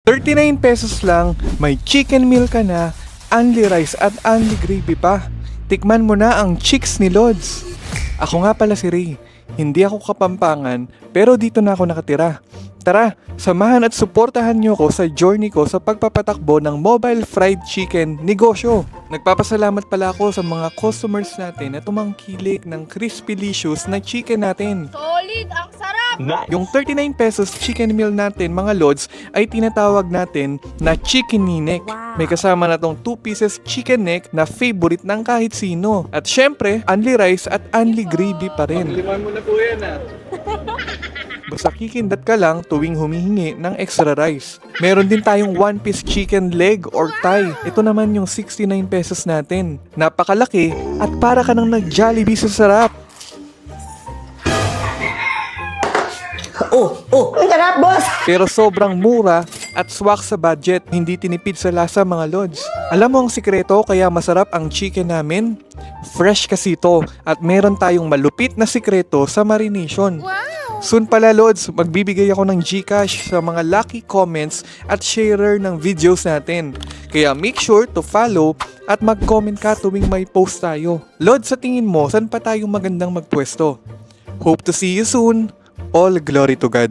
39 pesos lang, may chicken meal ka na, only rice at only gravy pa. Tikman mo na ang chicks ni Lods. Ako nga pala si Ray. Hindi ako Kapampangan, pero dito na ako nakatira. Tara, samahan at suportahan niyo ko sa journey ko sa pagpapatakbo ng mobile fried chicken negosyo. Nagpapasalamat pala ako sa mga customers natin na tumangkilik ng crispy-licious na chicken natin. Solid! Ang sarap! Yung 39 pesos chicken meal natin mga Lods ay tinatawag natin na chicken neck. May kasama na tong 2 pieces chicken neck na favorite ng kahit sino. At syempre, only rice at only gravy pa rin. Liman mo na po yan Basta kikindat ka lang tuwing humihingi ng extra rice. Meron din tayong 1 piece chicken leg or thigh. Ito naman yung 69 pesos natin. Napakalaki at para ka nang nag-Jollibee sa sarap. Ang sarap, boss! Pero sobrang mura at swak sa budget, hindi tinipid sa lasa mga Lods. Alam mo ang sikreto kaya masarap ang chicken namin? Fresh kasi ito at meron tayong malupit na sikreto sa marination. Soon pala Lods, magbibigay ako ng GCash sa mga lucky comments at sharer ng videos natin. Kaya make sure to follow at mag-comment ka tuwing may post tayo. Lods, sa tingin mo, saan pa tayo magandang magpwesto? Hope to see you soon. All glory to God.